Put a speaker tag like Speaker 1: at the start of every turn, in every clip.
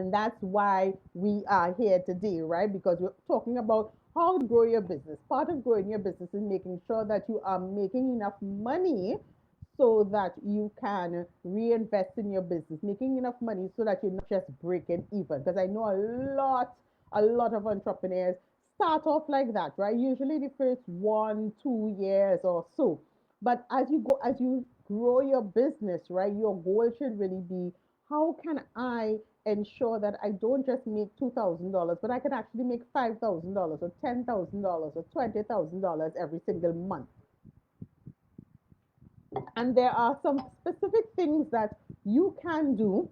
Speaker 1: And that's why we are here today, right? Because we're talking about how to grow your business. Part of growing your business is making sure that you are making enough money so that you can reinvest in your business, making enough money so that you're not just breaking even. Because I know a lot of entrepreneurs start off like that, right? Usually the first 1, 2 years or so. But as you grow your business, right, your goal should really be, how can I ensure that I don't just make $2,000, but I can actually make $5,000 or $10,000 or $20,000 every single month. And there are some specific things that you can do,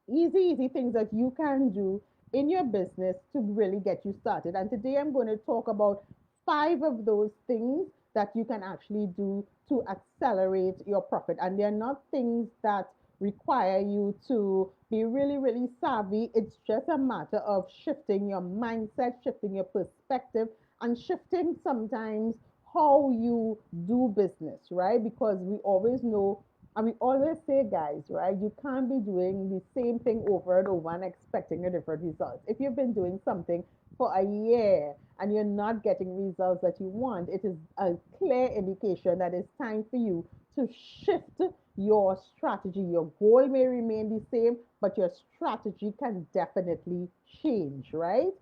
Speaker 1: easy things that you can do in your business to really get you started. And today I'm going to talk about 5 of those things that you can actually do to accelerate your profit. And they're not things that require you to be really savvy. It's just a matter of shifting your mindset, shifting your perspective, and shifting sometimes how you do business, right? Because we always know, and we always say, guys, right? You can't be doing the same thing over and over and expecting a different result. If you've been doing something for a year and you're not getting results that you want, it is a clear indication that it's time for you to shift your strategy. Your goal may remain the same, but your strategy can definitely change, right?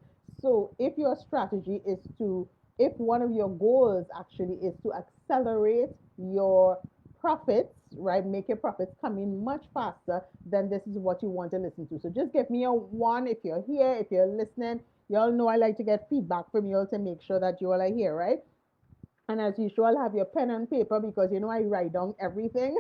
Speaker 1: So if one of your goals actually is to accelerate your profits, right? Make your profits come in much faster, then this is what you want to listen to. So just give me a one if you're here, if you're listening. Y'all know I like to get feedback from you all to make sure that you all are here, right? And as usual, have your pen and paper because you know I write down everything,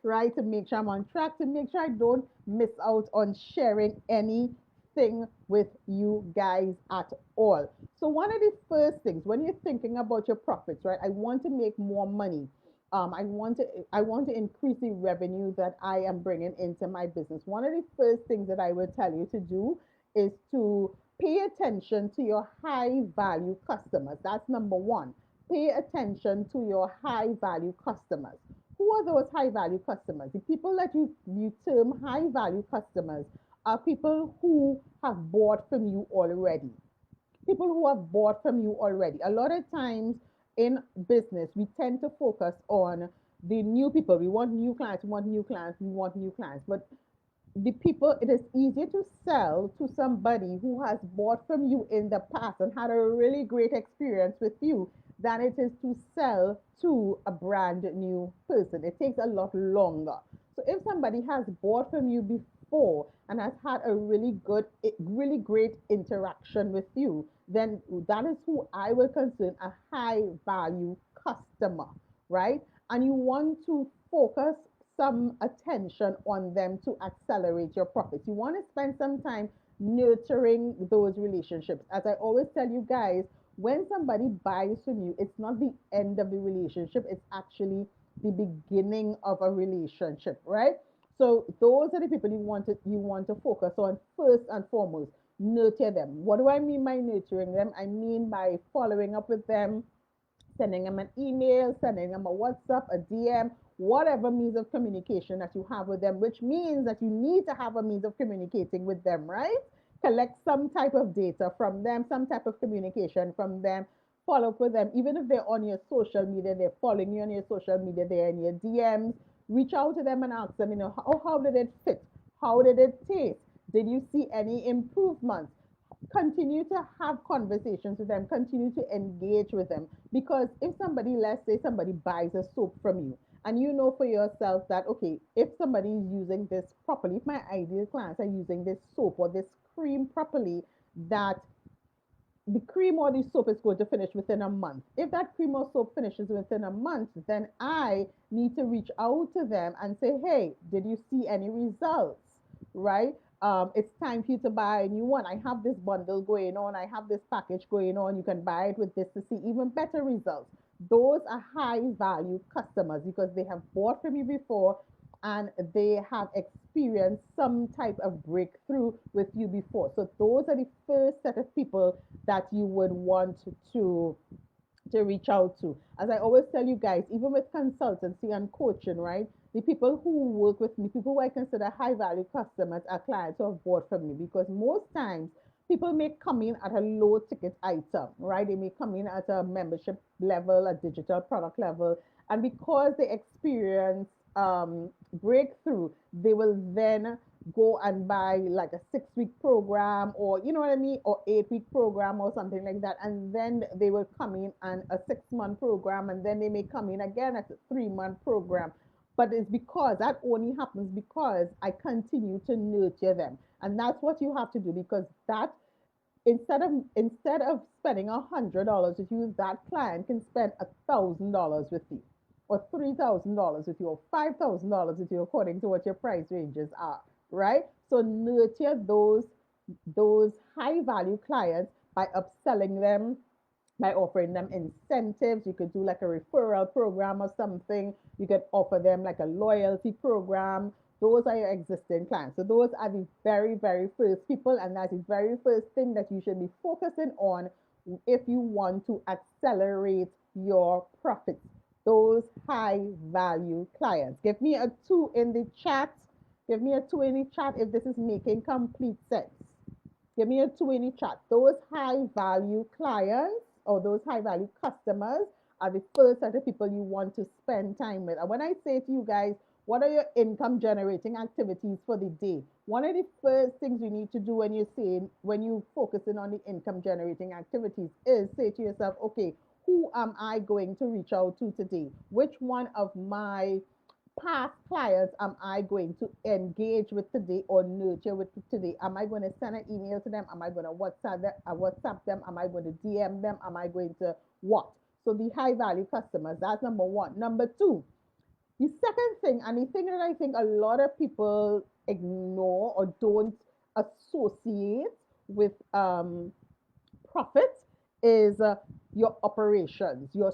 Speaker 1: right? To make sure I'm on track, to make sure I don't miss out on sharing anything with you guys at all. So one of the first things when you're thinking about your profits, right? I want to make more money. I want to increase the revenue that I am bringing into my business. One of the first things that I will tell you to do is to pay attention to your high value customers. That's number one. Pay attention to your high value customers. Who are those high value customers? The people that you term high value customers are people who have bought from you already. People who have bought from you already. A lot of times in business, we tend to focus on the new people. We want new clients, we want new clients, we want new clients. But the people, it is easier to sell to somebody who has bought from you in the past and had a really great experience with you than it is to sell to a brand new person. It takes a lot longer. So if somebody has bought from you before and has had a really great interaction with you, then that is who I will consider a high value customer, right? And you want to focus some attention on them to accelerate your profits. You want to spend some time nurturing those relationships. As I always tell you guys, when somebody buys from you, it's not the end of the relationship, it's actually the beginning of a relationship, right? So those are the people you want to focus on first and foremost. Nurture them. What do I mean by nurturing them? I mean by following up with them, sending them an email, sending them a WhatsApp, a DM, whatever means of communication that you have with them, which means that you need to have a means of communicating with them, right? Collect some type of data from them, some type of communication from them, follow up with them. Even if they're on your social media, they're following you on your social media, they're in your DMs, reach out to them and ask them, how did it fit? How did it taste? Did you see any improvements? Continue to have conversations with them, continue to engage with them. Because if somebody, let's say somebody buys a soap from you, and you know for yourself that, okay, if somebody is using this properly, if my ideal clients are using this soap or this cream properly, that the cream or the soap is going to finish within a month. If that cream or soap finishes within a month, then I need to reach out to them and say, hey, did you see any results? Right? It's time for you to buy a new one. I have this bundle going on. I have this package going on. You can buy it with this to see even better results. Those are high value customers because they have bought from you before and they have experienced some type of breakthrough with you before. So those are the first set of people that you would want to to reach out to. As I always tell you guys, even with consultancy and coaching, right? The people who work with me, people who I consider high value customers are clients who have bought from me, because most times people may come in at a low ticket item, right? They may come in at a membership level, a digital product level, and because they experience breakthrough, they will then go and buy like a 6 week program, or you know what I mean, or 8 week program or something like that, and then they will come in and a 6 month program, and then they may come in again at a 3 month program. But it's because that only happens because I continue to nurture them, and that's what you have to do, because that instead of spending $100 with you, that client can spend $1,000 with you, or $3,000 with you, or $5,000 with you, according to what your price ranges are, right? So nurture those high value clients by upselling them, by offering them incentives. You could do like a referral program or something. You could offer them like a loyalty program. Those are your existing clients. So those are the very, very first people, and that's the very first thing that you should be focusing on if you want to accelerate your profits. Those high value clients. Give me a two in the chat. Give me a two in the chat if this is making complete sense. Give me a two in the chat. Those high value clients or those high value customers are the first set of people you want to spend time with. And when I say to you guys, what are your income generating activities for the day? One of the first things you need to do when you're saying, when you focusing on the income generating activities, is say to yourself, okay, who am I going to reach out to today? Which one of my past clients am I going to engage with today or nurture with today? Am I going to send an email to them? Am I going to WhatsApp them? Am I going to DM them? Am I going to what? So the high value customers, that's number one. Number two, the second thing, and the thing that I think a lot of people ignore or don't associate with profit, is your operations, your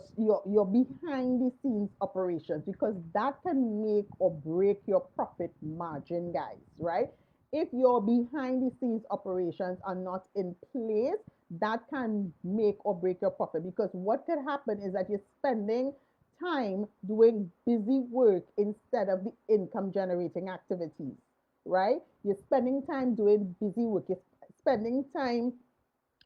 Speaker 1: behind the scenes operations, because that can make or break your profit margin, guys, right? If your behind the scenes operations are not in place, that can make or break your profit, because what could happen is that you're spending time doing busy work instead of the income generating activities, right? You're spending time doing busy work, you're spending time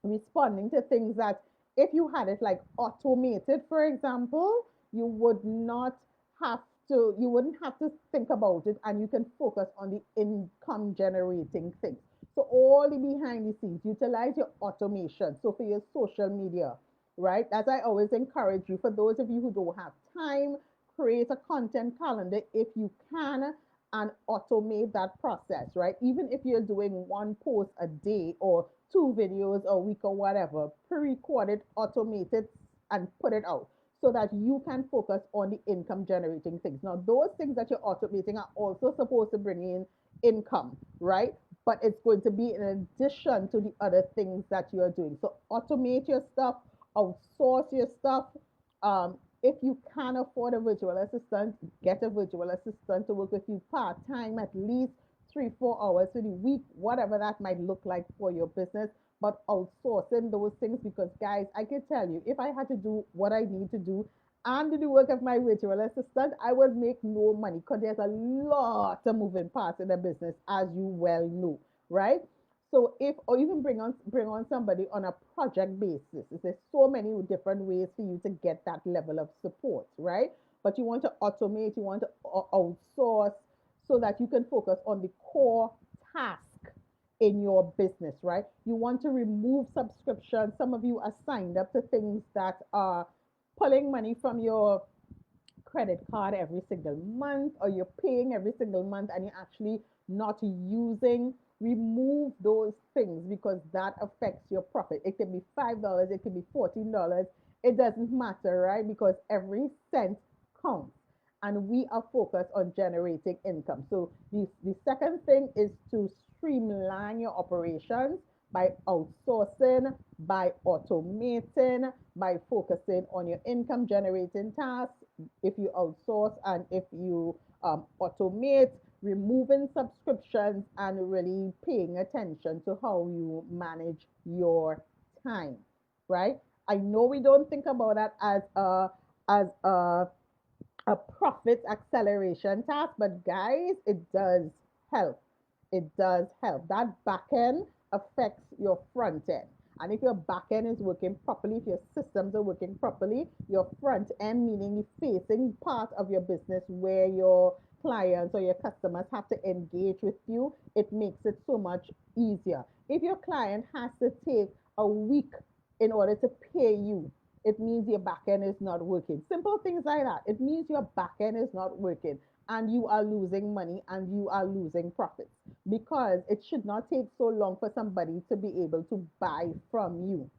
Speaker 1: responding to things that, if you had it like automated, for example, you would not have you wouldn't have to think about it, and you can focus on the income generating things. So all the behind the scenes, utilize your automation. So for your social media, right? As I always encourage you, for those of you who don't have time, create a content calendar if you can, and automate that process, right? Even if you're doing one post a day or two videos a week or whatever, pre-record it, automate it, and put it out so that you can focus on the income generating things. Now, those things that you're automating are also supposed to bring in income, right? But it's going to be in addition to the other things that you're doing. So automate your stuff, outsource your stuff. If you can afford a virtual assistant, get a virtual assistant to work with you part time, at least 3, 4 hours for the week, whatever that might look like for your business. But outsourcing those things, because guys, I can tell you, if I had to do what I need to do and do the work of my virtual assistant, I would make no money, because there's a lot of moving parts in the business, as you well know, right? So if, or even bring on somebody on a project basis, there's so many different ways for you to get that level of support, right? But you want to automate, you want to outsource, so that you can focus on the core task in your business, right? You want to remove subscriptions. Some of you are signed up to things that are pulling money from your credit card every single month, or you're paying every single month and you're actually not using. Remove those things, because that affects your profit. It can be $5, it can be $14, it doesn't matter, right? Because every cent counts, and we are focused on generating income. So the second thing is to streamline your operations by outsourcing, by automating, by focusing on your income generating tasks. If you outsource and if you automate, removing subscriptions, and really paying attention to how you manage your time, right? I know we don't think about that as a profit acceleration task, but guys, it does help. It does help. That back end affects your front end. And if your back end is working properly, if your systems are working properly, your front end, meaning the facing part of your business where your clients or your customers have to engage with you, it makes it so much easier. If your client has to take a week in order to pay you, it means your back end is not working. Simple things like that. It means your back end is not working and you are losing money and you are losing profits because it should not take so long for somebody to be able to buy from you,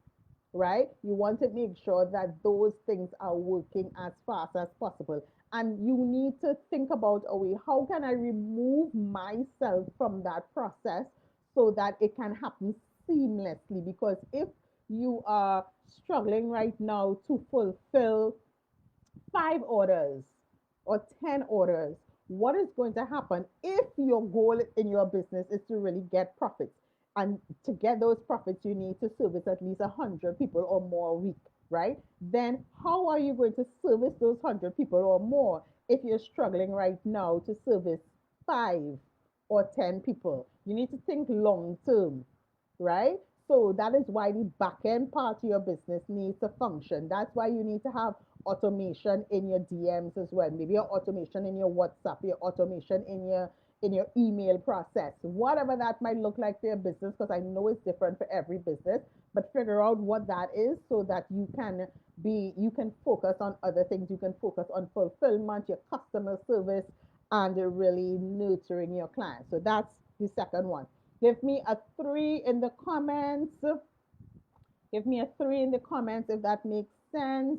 Speaker 1: right? You want to make sure that those things are working as fast as possible. And you need to think about a way, how can I remove myself from that process so that it can happen seamlessly? Because if you are struggling right now to fulfill 5 orders or 10 orders, what is going to happen if your goal in your business is to really get profits? And to get those profits, you need to service at least 100 people or more a week, right? Then how are you going to service those 100 people or more if you're struggling right now to service 5 or 10 people? You need to think long term, right? So that is why the back end part of your business needs to function. That's why you need to have automation in your DMs as well. Maybe your automation in your WhatsApp, your automation in your email process, whatever that might look like for your business, because I know it's different for every business, but figure out what that is so that you can focus on other things. You can focus on fulfillment, your customer service, and really nurturing your clients. So that's the second one. Give me a 3 in the comments. Give me a 3 in the comments if that makes sense.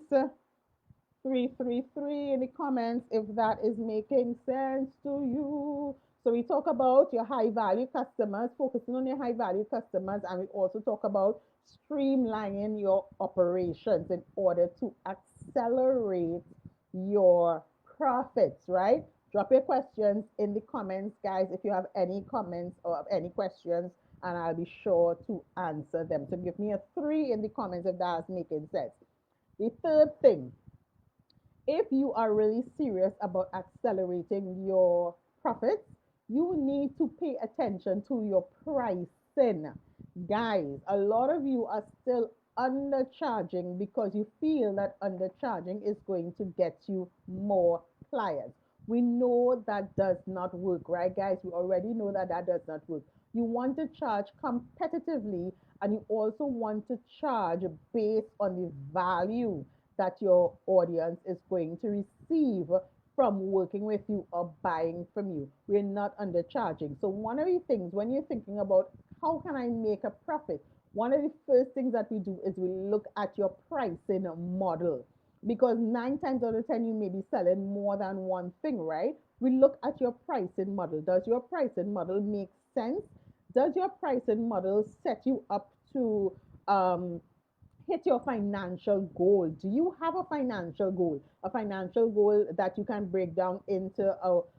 Speaker 1: 333 in the comments if that is making sense to you. So we talk about your high value customers, focusing on your high value customers, and we also talk about streamlining your operations in order to accelerate your profits, right? Drop your questions in the comments, guys, if you have any comments or any questions, and I'll be sure to answer them. So give me a 3 in the comments if that's making sense. The third thing, if you are really serious about accelerating your profits, you need to pay attention to your pricing. Guys, a lot of you are still undercharging because you feel that undercharging is going to get you more clients. We know that does not work, right, guys? We already know that that does not work. You want to charge competitively and you also want to charge based on the value that your audience is going to receive from working with you or buying from you. We're not undercharging. So one of the things when you're thinking about how can I make a profit, one of the first things that we do is we look at your pricing model, because 9 times out of 10 you may be selling more than one thing, right? We look at your pricing model. Does your pricing model make sense? Does your pricing model set you up to hit your financial goal? Do you have a financial goal? A financial goal that you can break down into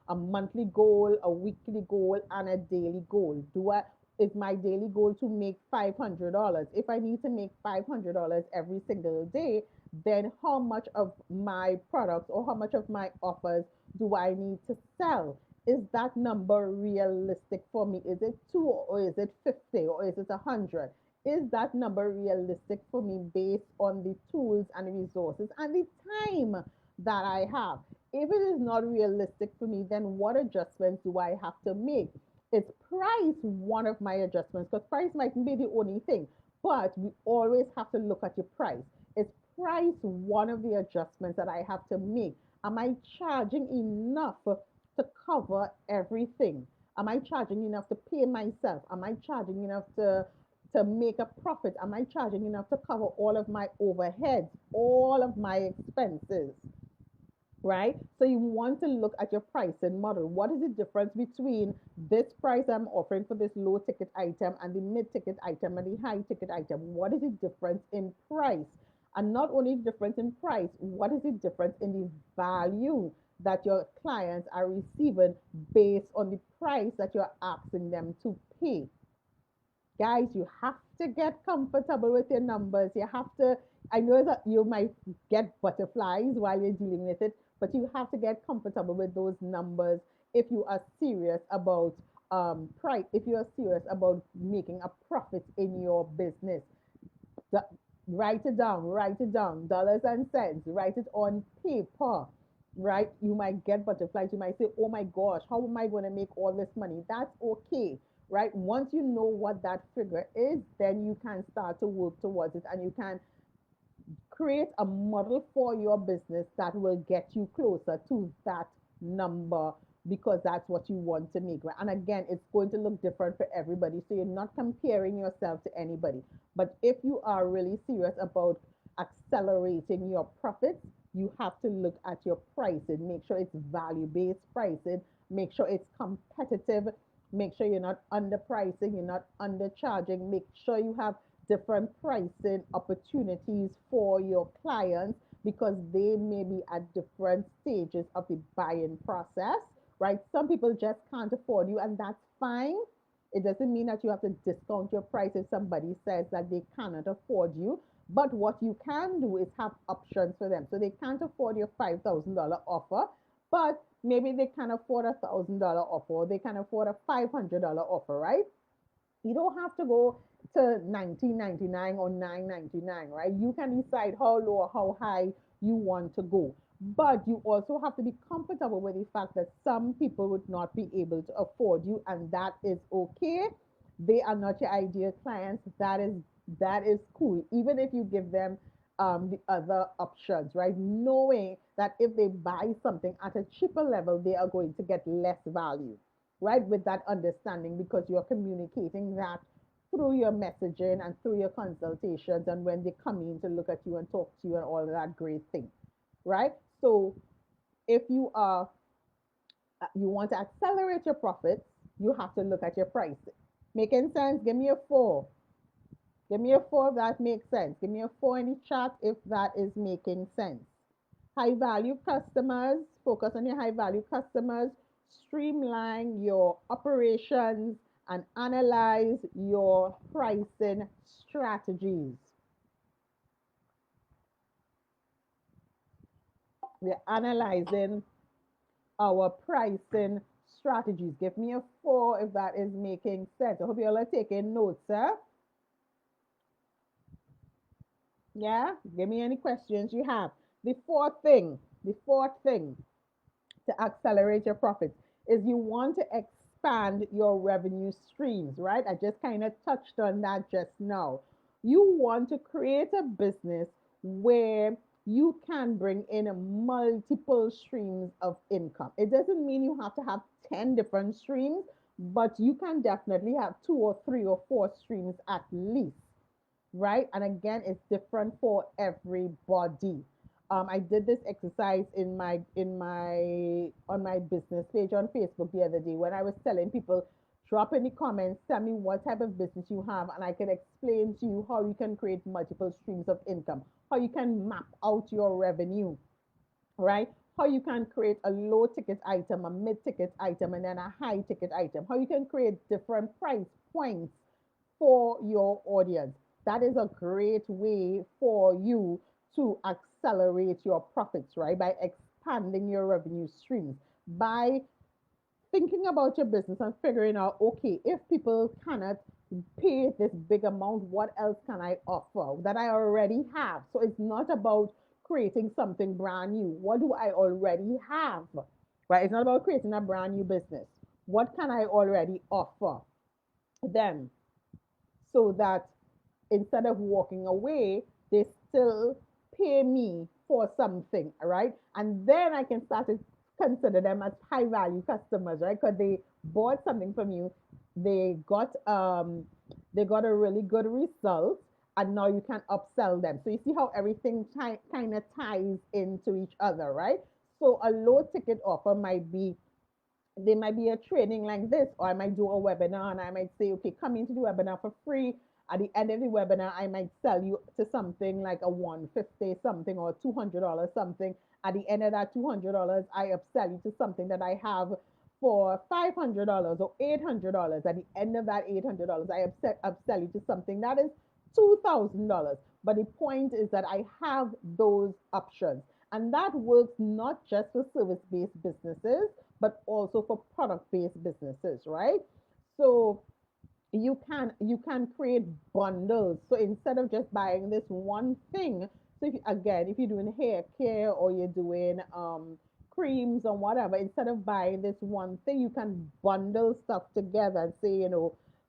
Speaker 1: a monthly goal, a weekly goal, and a daily goal. Is my daily goal to make $500? If I need to make $500 every single day, then how much of my products or how much of my offers do I need to sell? Is that number realistic for me? Is it 2 or is it 50 or is it 100? Is that number realistic for me based on the tools and the resources and the time that I have? If it is not realistic for me, then what adjustments do I have to make? Is price one of my adjustments? Because price mightn't be the only thing, but we always have to look at your price. Is price one of the adjustments that I have to make? Am I charging enough to cover everything? Am I charging enough to pay myself? Am I charging enough to make a profit? Am I charging enough to cover all of my overheads, all of my expenses? Right? So you want to look at your pricing model. What is the difference between this price I'm offering for this low ticket item and the mid ticket item and the high ticket item? What is the difference in price? And not only the difference in price, what is the difference in the value that your clients are receiving based on the price that you're asking them to pay? Guys, you have to get comfortable with your numbers. You have to, I know that you might get butterflies while you're dealing with it, but you have to get comfortable with those numbers if you are serious about price, if you are serious about making a profit in your business. The, write it down, dollars and cents, write it on paper, right? You might get butterflies. You might say, oh my gosh, how am I going to make all this money? That's okay, right? Once you know what that figure is, then you can start to work towards it and you can create a model for your business that will get you closer to that number because that's what you want to make, right? And again, it's going to look different for everybody. So you're not comparing yourself to anybody. But if you are really serious about accelerating your profits, you have to look at your pricing. Make sure it's value-based pricing. Make sure it's competitive. Make sure you're not underpricing, you're not undercharging. Make sure you have different pricing opportunities for your clients because they may be at different stages of the buying process, right? Some people just can't afford you, and that's fine. It doesn't mean that you have to discount your price if somebody says that they cannot afford you. But what you can do is have options for them. So they can't afford your $5,000 offer, but maybe they can afford $1,000 offer, or they can afford a $500 offer, right? You don't have to go to 1999 or 999, right? You can decide how low or how high you want to go. But you also have to be comfortable with the fact that some people would not be able to afford you, and that is okay. They are not your ideal clients. That is cool. Even if you give them the other options, right? Knowing that if they buy something at a cheaper level, they are going to get less value, right? With that understanding, because you're communicating that through your messaging and through your consultations and when they come in to look at you and talk to you and all of that great thing, right? So if you want to accelerate your profits, you have to look at your pricing. Making sense? Give me a four. Give me a four if that makes sense. Give me a four in the chat if that is making sense. High value customers, focus on your high value customers, streamline your operations, and analyze your pricing strategies. We're analyzing our pricing strategies. Give me a four if that is making sense. I hope you all are taking notes, sir. Yeah, give me any questions you have. The fourth thing to accelerate your profits is you want to expand your revenue streams, right? I just kind of touched on that just now. You want to create a business where you can bring in multiple streams of income. It doesn't mean you have to have 10 different streams, but you can definitely have two or three or four streams at least, right? And again, it's different for everybody. I did this exercise on my business page on Facebook the other day when I was telling people, drop in the comments, tell me what type of business you have, and I can explain to you how you can create multiple streams of income, how you can map out your revenue, right? How you can create a low ticket item, a mid ticket item, and then a high ticket item, how you can create different price points for your audience. That is a great way for you to accelerate your profits, right? By expanding your revenue streams, by thinking about your business and figuring out, okay, if people cannot pay this big amount, what else can I offer that I already have? So it's not about creating something brand new. What do I already have? Right? It's not about creating a brand new business. What can I already offer them so that instead of walking away, they still pay me for something, right? And then I can start to consider them as high value customers, right? Because they bought something from you, they got they got a really good result, and now you can upsell them. So you see how everything kind of ties into each other, right? So a low ticket offer might be, there might be a training like this, or I might do a webinar and I might say, okay, come into the webinar for free. At the end of the webinar, I might sell you to something like a 150 something or $200 something. At the end of that $200, I upsell you to something that I have for $500 or $800. At the end of that $800, I upsell you to something that is $2,000. But the point is that I have those options. And that works not just for service-based businesses, but also for product-based businesses, right? So you can create bundles. So instead of just buying this one thing, so if you're doing hair care or you're doing creams or whatever, instead of buying this one thing, you can bundle stuff together and say,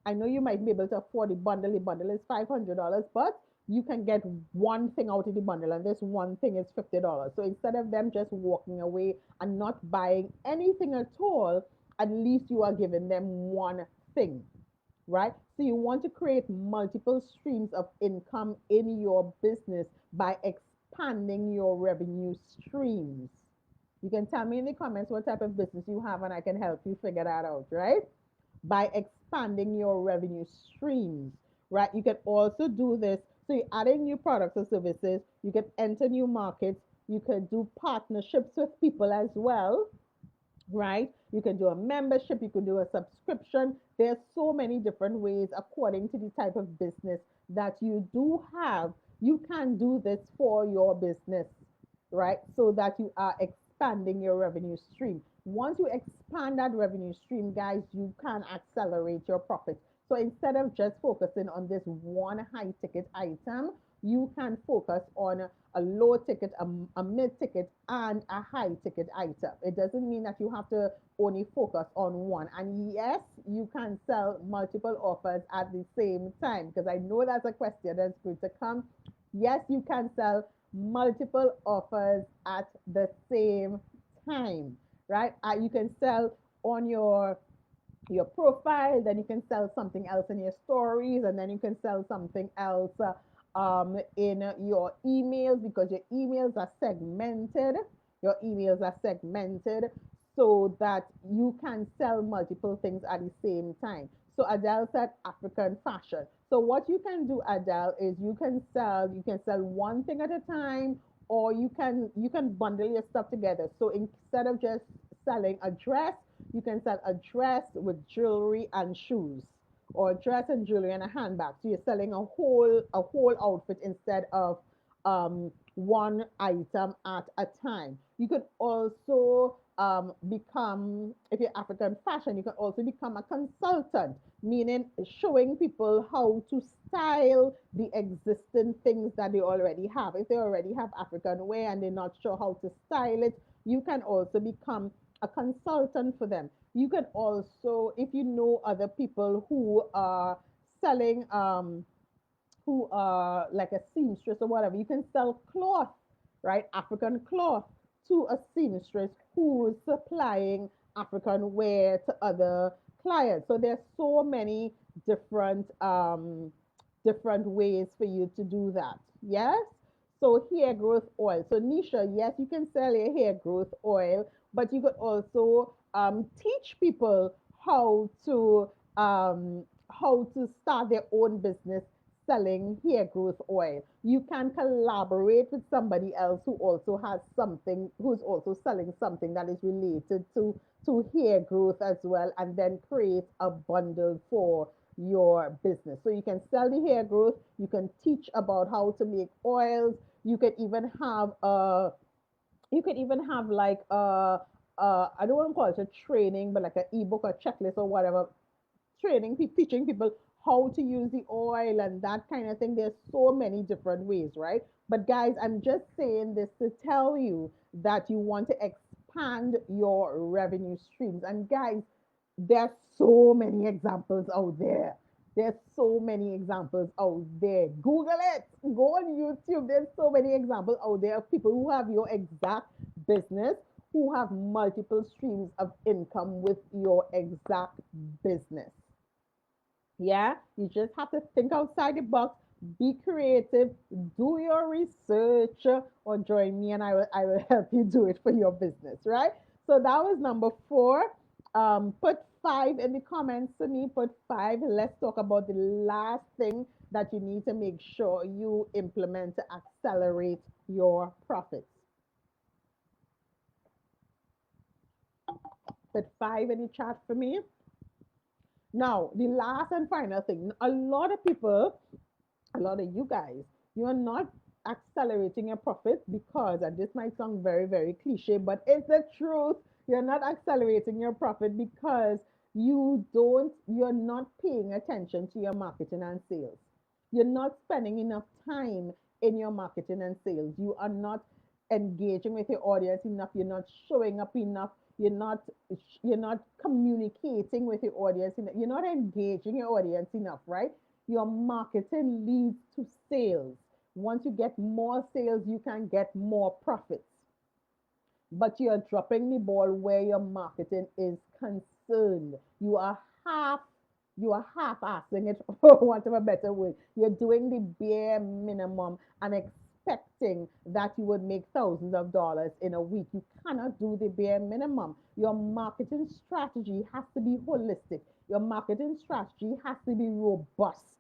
Speaker 1: I know you might be able to afford the bundle. The bundle is $500, but you can get one thing out of the bundle, and this one thing is $50. So instead of them just walking away and not buying anything at all, at least you are giving them one thing, right? So you want to create multiple streams of income in your business by expanding your revenue streams. You can tell me in the comments what type of business you have, and I can help you figure that out, right? By expanding your revenue streams, right? You can also do this. So you're adding new products or services. You can enter new markets. You can do partnerships with people as well, right? You can do a membership, you can do a subscription. There's so many different ways according to the type of business that you do have. You can do this for your business, right? So that you are expanding your revenue stream. Once you expand that revenue stream, guys, you can accelerate your profits. So instead of just focusing on this one high ticket item, you can focus on a low ticket, a mid ticket, and a high ticket item. It doesn't mean that you have to only focus on one. And yes, you can sell multiple offers at the same time, because I know that's a question that's going to come. Yes, you can sell multiple offers at the same time, right? You can sell on your profile, then you can sell something else in your stories, and then you can sell something else in your emails, because your emails are segmented. Your emails are segmented so that you can sell multiple things at the same time. So Adele said African fashion. So what you can do, Adele, is you can sell one thing at a time, or you can bundle your stuff together. So instead of just selling a dress, you can sell a dress with jewelry and shoes, or a dress and jewelry and a handbag. So you're selling a whole outfit instead of one item at a time. You could also become, if you're African fashion, you can also become a consultant, meaning showing people how to style the existing things that they already have. If they already have African wear and they're not sure how to style it, you can also become a consultant for them. You can also, if you know other people who are selling, who are like a seamstress or whatever, you can sell cloth, right? African cloth to a seamstress who's supplying African wear to other clients. So there's so many different ways for you to do that. Yes. So hair growth oil. So Nisha, yes, you can sell your hair growth oil, but you could also teach people how to start their own business selling hair growth oil. You can collaborate with somebody else who also has something, who's also selling something that is related to hair growth as well, and then create a bundle for your business. So you can sell the hair growth, you can teach about how to make oils, you can even have like I don't want to call it a training, but like an ebook or checklist or whatever, teaching people how to use the oil and that kind of thing. There's so many different ways, right? But guys, I'm just saying this to tell you that you want to expand your revenue streams. And guys, there's so many examples out there. There's so many examples out there. Google it. Go on YouTube. There's so many examples out there of people who have your exact business, who have multiple streams of income with your exact business. Yeah, you just have to think outside the box, be creative, do your research, or join me and I will help you do it for your business, right? So that was number 4. Put 5 in the comments to me. Put 5. Let's talk about the last thing that you need to make sure you implement to accelerate your profits. Put 5 in the chat for me. Now, the last and final thing, a lot of people, a lot of you guys, you are not accelerating your profit because, and this might sound very, very cliche, but it's the truth. You're not accelerating your profit because you're not paying attention to your marketing and sales. You're not spending enough time in your marketing and sales. You are not engaging with your audience enough. You're not showing up enough. You're not communicating with your audience enough. You're not engaging your audience enough, right? Your marketing leads to sales. Once you get more sales, you can get more profits. But you're dropping the ball where your marketing is concerned. Half you are half-assing it, for want of a better word. You're doing the bare minimum and expecting that you would make thousands of dollars in a week. You cannot do the bare minimum. Your marketing strategy has to be holistic. Your marketing strategy has to be robust,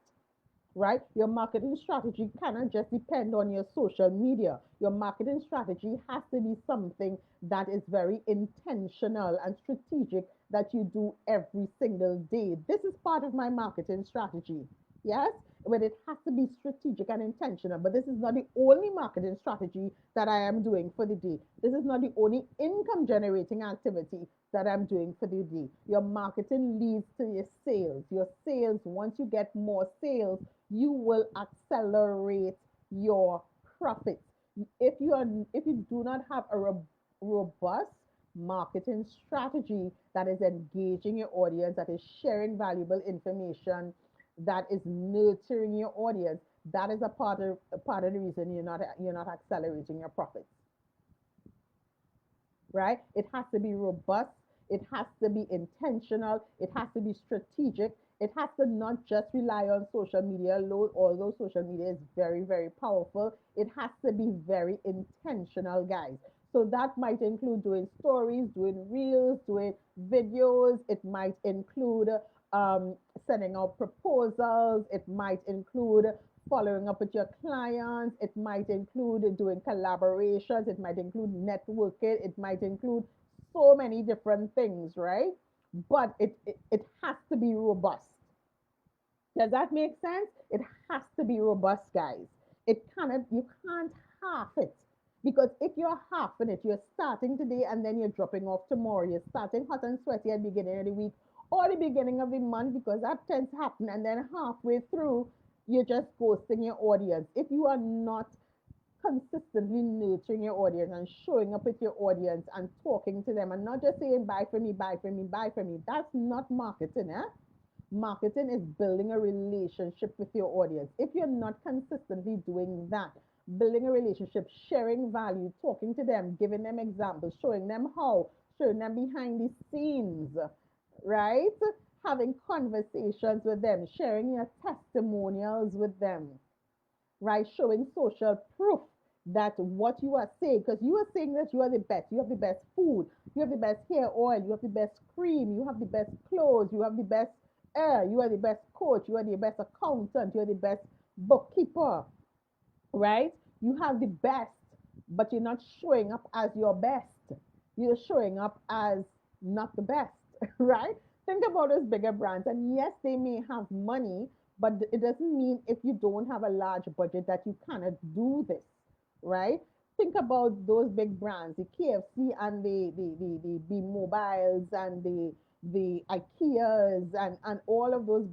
Speaker 1: right? Your marketing strategy cannot just depend on your social media. Your marketing strategy has to be something that is very intentional and strategic that you do every single day. This is part of my marketing strategy. Yes, but it has to be strategic and intentional. But this is not the only marketing strategy that I am doing for the day. This is not the only income generating activity that I'm doing for the day. Your marketing leads to your sales. Your sales, once you get more sales, you will accelerate your profits. If you do not have a robust marketing strategy that is engaging your audience, that is sharing valuable information, that is nurturing your audience, that is a part of the reason you're not accelerating your profits, right? It has to be robust. It has to be intentional. It has to be strategic. It has to not just rely on social media alone, although social media is very, very powerful. It has to be very intentional, guys. So that might include doing stories, doing reels, doing videos. It might include sending out proposals. It might include following up with your clients. It might include doing collaborations. It might include networking. It might include so many different things, right? But it has to be robust. Does that make sense? It has to be robust, guys. You can't half it. Because if you're half in it, you're starting today and then you're dropping off tomorrow. You're starting hot and sweaty at the beginning of the week or the beginning of the month because that tends to happen. And then halfway through, you're just ghosting your audience. If you are not consistently nurturing your audience and showing up with your audience and talking to them and not just saying buy for me, buy for me, buy for me, that's not marketing, eh? Marketing is building a relationship with your audience. If you're not consistently doing that, building a relationship, sharing value, talking to them, giving them examples, showing them how, showing them behind the scenes, right? Having conversations with them, sharing your testimonials with them, right? Showing social proof that what you are saying, because you are saying that you are the best, you have the best food, you have the best hair oil, you have the best cream, you have the best clothes, you have the best air, you are the best coach, you are the best accountant, you are the best bookkeeper, right? You have the best, but you're not showing up as your best. You're showing up as not the best, right? Think about those bigger brands, and yes, they may have money, but it doesn't mean if you don't have a large budget that you cannot do this, right? Think about those big brands, the KFC and the mobiles and the IKEAs and all of those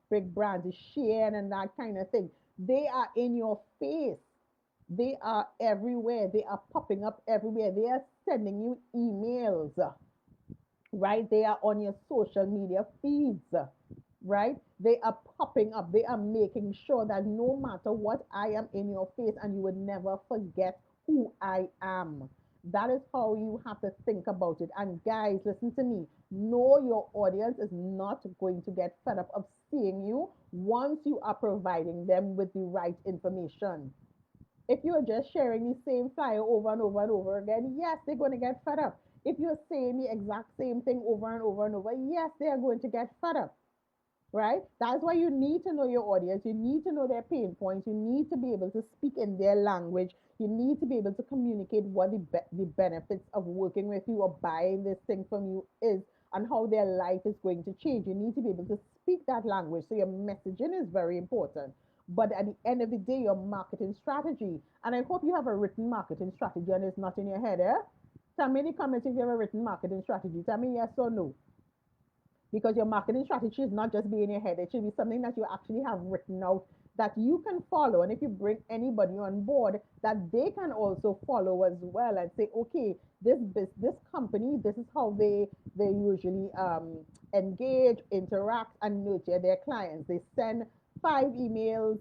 Speaker 1: big brands, the Shein and that kind of thing. They are in your face. They are everywhere. They are popping up everywhere. They are sending you emails, right? They are on your social media feeds, right? They are popping up. They are making sure that no matter what, I am in your face and you would never forget who I am. That is how you have to think about it. And guys, listen to me. No, your audience is not going to get fed up of seeing you once you are providing them with the right information. If you're just sharing the same flyer over and over and over again, yes, they're going to get fed up. If you're saying the exact same thing over and over and over, yes, they are going to get fed up, right? That's why you need to know your audience. You need to know their pain points. You need to be able to speak in their language You need to be able to communicate what the benefits of working with you or buying this thing from you is, and how their life is going to change. You need to be able to speak that language. So your messaging is very important. But at the end of the day, your marketing strategy, and I hope you have a written marketing strategy and it's not in your head, eh? Tell me in the comments if you have a written marketing strategy. Tell me yes or no. Because your marketing strategy is not just be in your head. It should be something that you actually have written out that you can follow. And if you bring anybody on board, that they can also follow as well and say, okay, this company, this is how they usually engage, interact, and nurture their clients. They send 5 emails,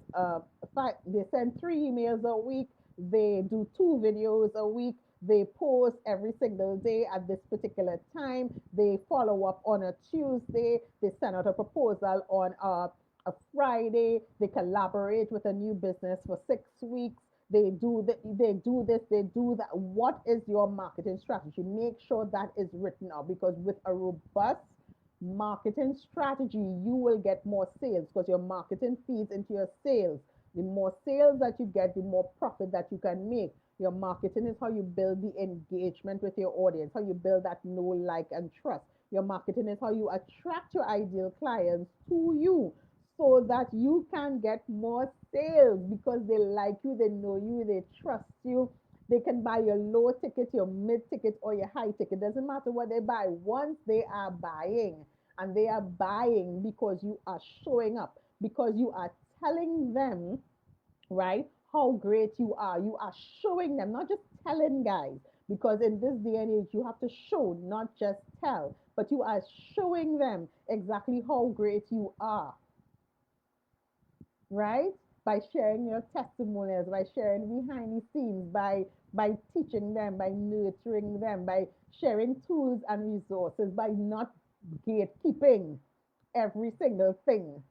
Speaker 1: they send 3 emails a week. They do 2 videos a week. They post every single day at this particular time. They follow up on a Tuesday. They send out a proposal on a Friday. They collaborate with a new business for 6 weeks. They do this, they do that. What is your marketing strategy? Make sure that is written out, because with a robust marketing strategy, you will get more sales, because your marketing feeds into your sales. The more sales that you get, the more profit that you can make. Your marketing is how you build the engagement with your audience, how you build that know, like, and trust. Your marketing is how you attract your ideal clients to you so that you can get more sales, because they like you, they know you, they trust you. They can buy your low ticket, your mid ticket, or your high ticket. Doesn't matter what they buy. Once they are buying, and they are buying because you are showing up, because you are telling them, right, how great you are. You are showing them, not just telling, guys, because in this day and age, you have to show, not just tell, but you are showing them exactly how great you are, right? By sharing your testimonials, by sharing behind the scenes, by teaching them, by nurturing them, by sharing tools and resources, by not gatekeeping every single thing,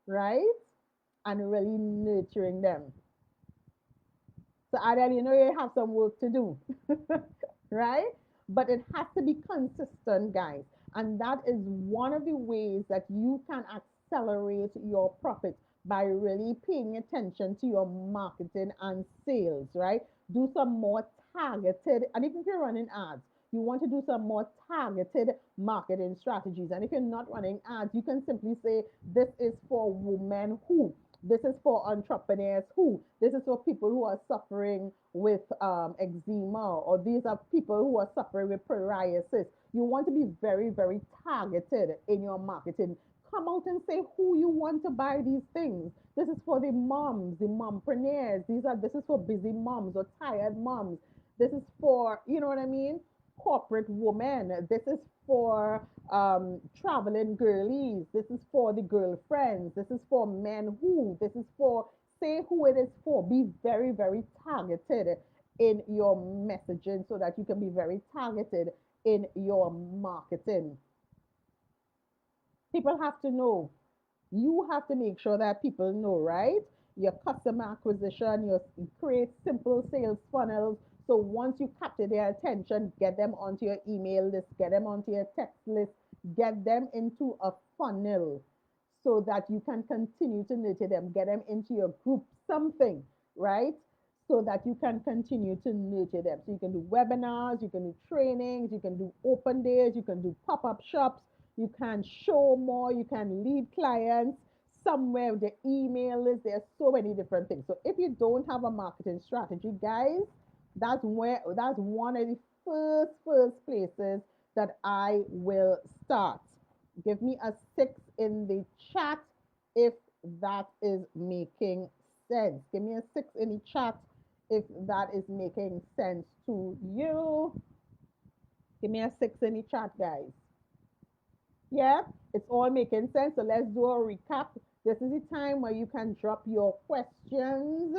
Speaker 1: right? And really nurturing them. So Adele, you know you have some work to do, right? But it has to be consistent, guys. And that is one of the ways that you can accelerate your profits, by really paying attention to your marketing and sales, right? Do some more targeted, and even if you're running ads, you want to do some more targeted marketing strategies. And if you're not running ads, you can simply say, this is for women who, this is for entrepreneurs who, this is for people who are suffering with eczema, or these are people who are suffering with psoriasis. You want to be very, very targeted in your marketing. Come out and say who you want to buy these things. This is for the moms, the mompreneurs. This is for busy moms or tired moms. This is for, you know what I mean? Corporate women. This is for traveling girlies. This is for the girlfriends. This is for men who. This is for, say who it is for. Be very, very targeted in your messaging, so that you can be very targeted in your marketing. People have to know. You have to make sure that people know, right? Your customer acquisition, you create simple sales funnels. So once you capture their attention, get them onto your email list, get them onto your text list, get them into a funnel, so that you can continue to nurture them, get them into your group, something, right? So that you can continue to nurture them. So you can do webinars, you can do trainings, you can do open days, you can do pop-up shops, you can show more, you can lead clients somewhere with the email list. There's so many different things. So if you don't have a marketing strategy, guys, that's one of the first places that I will start. Give me a 6 in the chat if that is making sense. Give me a 6 in the chat if that is making sense to you. Give me a 6 in the chat, guys. Yeah, it's all making sense. So let's do a recap. This is the time where you can drop your questions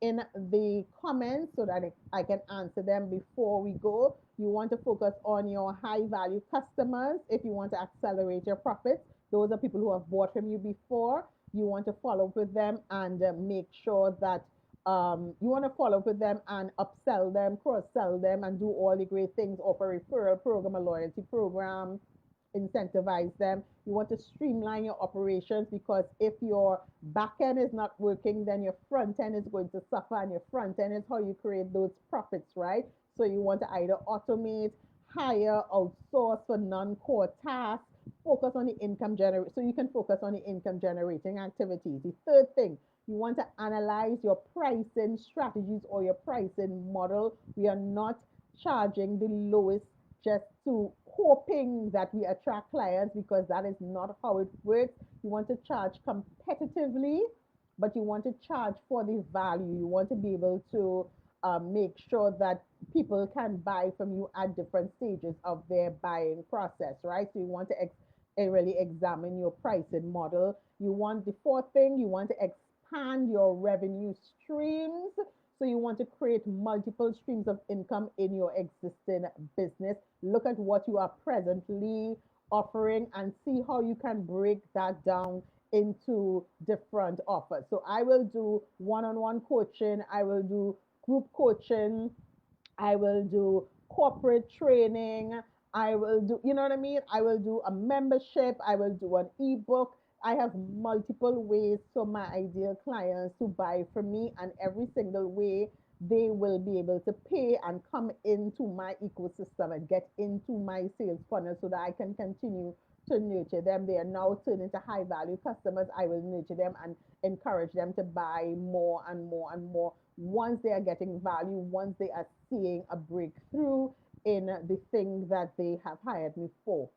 Speaker 1: in the comments, so that I can answer them before we go. You want to focus on your high value customers if you want to accelerate your profits. Those are people who have bought from you before. You want to follow up with them and make sure that you want to follow up with them and upsell them, cross sell them, and do all the great things, offer a referral program, a loyalty program, incentivize them. You want to streamline your operations, because if your back end is not working, then your front end is going to suffer, and your front end is how you create those profits, right? So you want to either automate, hire, outsource for non-core tasks, focus on the income generate, so you can focus on the income generating activities. The third thing, you want to analyze your pricing strategies or your pricing model. We are not charging the lowest just to hoping that we attract clients, because that is not how it works. You want to charge competitively, but you want to charge for the value. You want to be able to make sure that people can buy from you at different stages of their buying process, right? So you want to really examine your pricing model. You want, the fourth thing, you want to expand your revenue streams. So you want to create multiple streams of income in your existing business. Look at what you are presently offering and see how you can break that down into different offers. So I will do one-on-one coaching, I will do group coaching, I will do corporate training. I will do, you know what I mean? I will do a membership. I will do an ebook. I have multiple ways for my ideal clients to buy from me, and every single way they will be able to pay and come into my ecosystem and get into my sales funnel so that I can continue to nurture them. They are now turned into high value customers. I will nurture them and encourage them to buy more and more and more once they are getting value, once they are seeing a breakthrough in the thing that they have hired me for,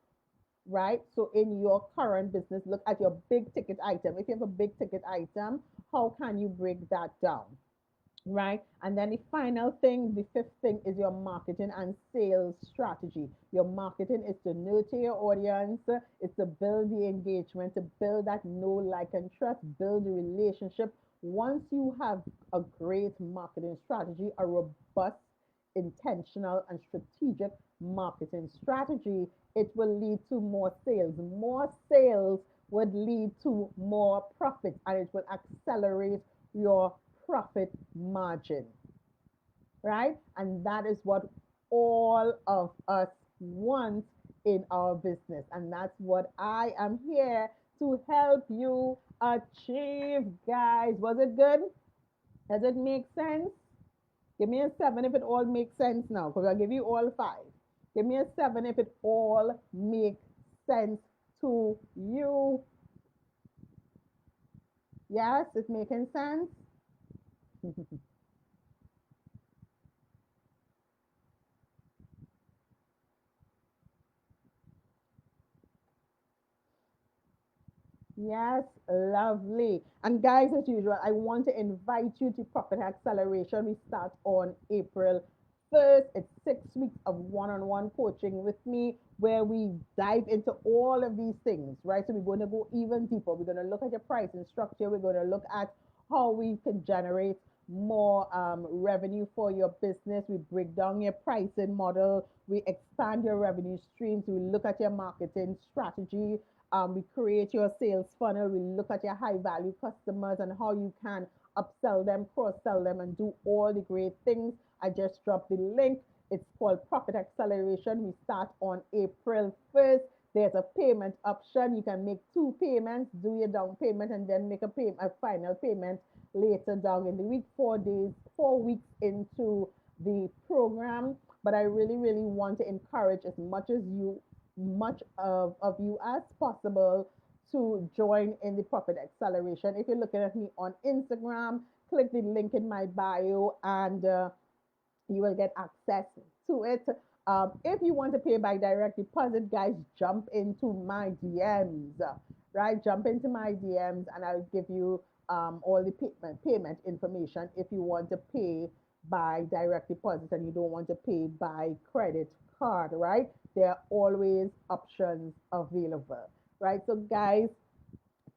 Speaker 1: right? So in your current business, look at your big ticket item. If you have a big ticket item, how can you break that down? Right? And then the final thing, the fifth thing, is your marketing and sales strategy. Your marketing is to nurture your audience, is to build the engagement, to build that know, like, and trust, build the relationship. Once you have a great marketing strategy, a robust, intentional, and strategic marketing strategy, it will lead to more sales. More sales would lead to more profits, and it will accelerate your profit margin, right? And that is what all of us want in our business. And that's what I am here to help you achieve, guys. Was it good? Does it make sense? Give me a seven if it all makes sense now, because I'll give you all five. Give me a seven if it all makes sense to you. Yes, it's making sense. Yes, lovely. And guys, as usual, I want to invite you to Profit Acceleration. We start on April 1st. It's 6 weeks of one-on-one coaching with me where we dive into all of these things, right? So we're going to go even deeper. We're going to look at your pricing structure. We're going to look at how we can generate more revenue for your business. We break down your pricing model. We expand your revenue streams. We look at your marketing strategy. We create your sales funnel. We look at your high value customers and how you can upsell them, cross sell them, and do all the great things. I just dropped the link. It's called Profit Acceleration. We start on April 1st. There's a payment option. You can make two payments, do your down payment, and then make a final payment later down in the week, 4 days, 4 weeks into the program. But I really, really want to encourage as much of you as possible to join in the Profit Acceleration. If you're looking at me on Instagram, click the link in my bio and you will get access to it. If you want to pay by direct deposit, guys, jump into my DMs, right? Jump into my DMs and I'll give you all the payment information if you want to pay by direct deposit and you don't want to pay by credit card, right? There are always options available, right? So, guys,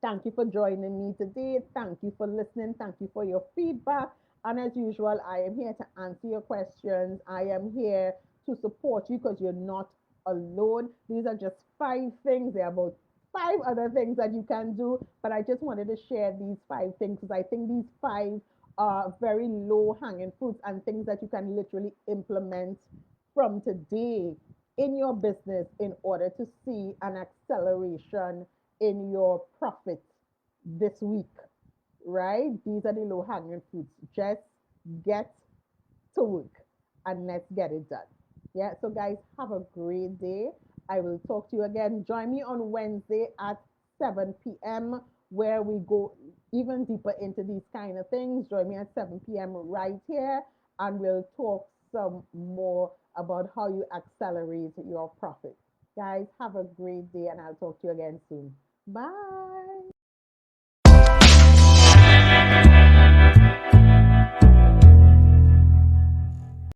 Speaker 1: thank you for joining me today. Thank you for listening. Thank you for your feedback. And as usual, I am here to answer your questions. I am here to support you because you're not alone. These are just 5 things. There are about 5 other things that you can do, but I just wanted to share these 5 things because I think these 5 are very low hanging fruits and things that you can literally implement from today in your business in order to see an acceleration in your profit this week, right? These are the low hanging fruits. Just get to work and let's get it done. Yeah, so guys, have a great day. I will talk to you again. Join me on Wednesday at 7 p.m. where we go even deeper into these kind of things. Join me at 7 p.m. right here and we'll talk some more about how you accelerate your profit. Guys, have a great day and I'll talk to you again soon. Bye.